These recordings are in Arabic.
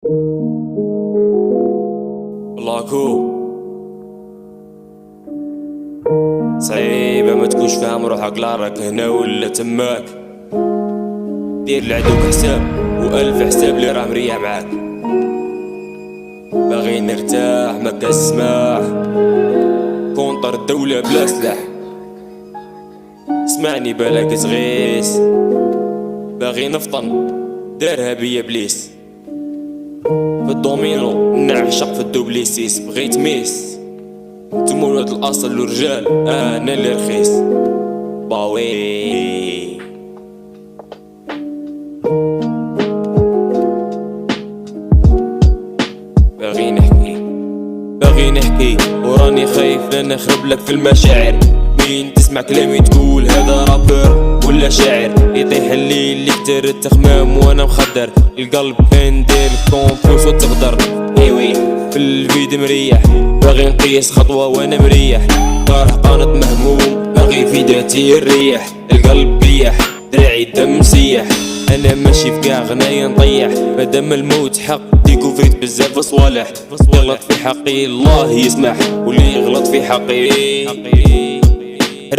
لاكو صعيبة ما تكونش فاهم روحك، لا راك هنا ولا تماك. دير لعدوك حساب و1000 حساب اللي راه مريح معاك. باغي نرتاح ما كنسمع كونطر الدولة بلا سلاح. اسمعني بالك تغيس، باغي نفطن دارها بيا بليس. في الدومينو نعشق في الدوبليسيس. بغيت ميس نتوما ولاد الاصل والرجال، انا اللي رخيص باوي. باغي نحكي وراني خايف لان نخرب لك في المشاعر. مين تسمع كلامي تقول هذا رابر ولا شاعر؟ يطيح الليل اللي كتر التخمام وانا مخدر. القلب كان داير كونفوس وتقدر ايوي في الفيديو مريح. باغي نقيس خطوة وانا مريح، طارح قانط مهموم باغي في ذاتي الريح. القلب بيح دراعي دم سيح، انا ماشي في كاع غنايا نطيح. مادام الموت حق ديكوفريت بزاف صوالح. يغلط في حقي الله يسمح، واللي يغلط في حقي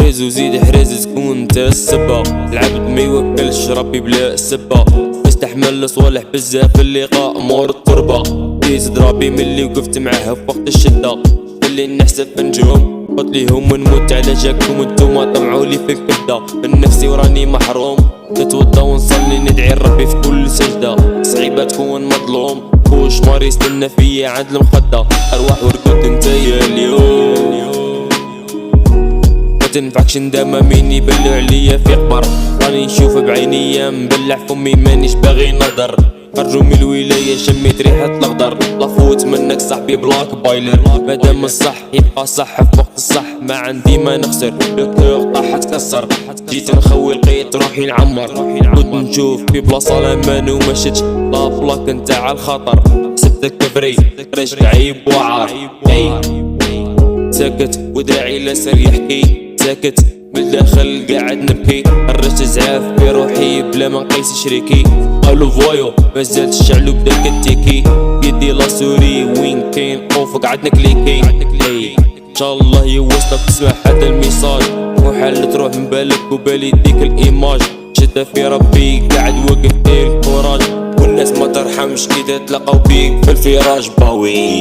حرز وزيد حرز تكون انت السبة. العبد ما يوكلش ربي بلا سبة، استحمل صوالح بزاف اللقاء مور التربة. يزيد ربي ملي وقفت معاه في وقت الشدة. اللي نحسب في نجوم قلت ليهم ونموت على جاكم وانتوما طمعولي في الكبدة. من نفسي وراني محروم، نتوضى ونصلي ندعي ربي في كل سجدة. صعيبة تكون مظلوم وش مار يستنى فيا عند المخدة. ارواح ورقود انتيا اليوم متنفعكش ندامة. مين يبلع عليا في قبر؟ راني نشوف بعينيا مبلع فمي مانيش باغي نهدر. خرجوا من الولاية شميت ريحة الأخضر. لافوت منك صاحبي بلاك بايلر. مادام الصح يبقى صح في وقت الصح، ما عندي ما نخسر. لو طاحت تكسر جيت نخوي لقيت روحي نعمر. كنت نشوف في بلاصة الامان وما شدش لا بلاك نتاع الخطر. حسبتك كفري ريش عيب وعار. ساكت ودراعي لسر يحكي ساكت بالداخل قاعد نبكي. الرش زعاف بروحي بلا ما نقيس شريكي. قالوا فوايو مازال الشعلو بدا كتيكي. يدي لا سوري وين كاين خوفك عندنا كليكي. ان شاء الله يوصلك تسمع هذا الميساج. محال تروح من بالك وبالي ديك الايماج. شتا في ربي قاعد واقف داير الكوراج، والناس ما ترحمش كي تلقاو بيك في الفراج باوي.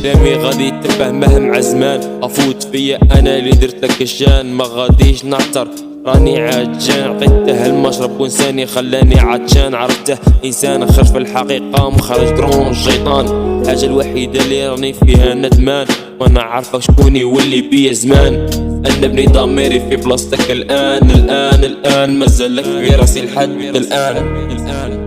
كلامي غادي تفهمه مع زمان. افوت فيا انا اللي درت لك الشان، ما غاديش نعتر راني عجان. عطيته المشرب وانساني خلاني عطشان. عرفته انسان خرج في الحقيقة مخرج كرون الشيطان. الحاجة الوحيدة اللي راني فيها ندمان، وانا عارفك شكون يولي بيا زمان. انا بني ضميري في بلاصتك الان الان الان. مازالك في راسي لحد الان.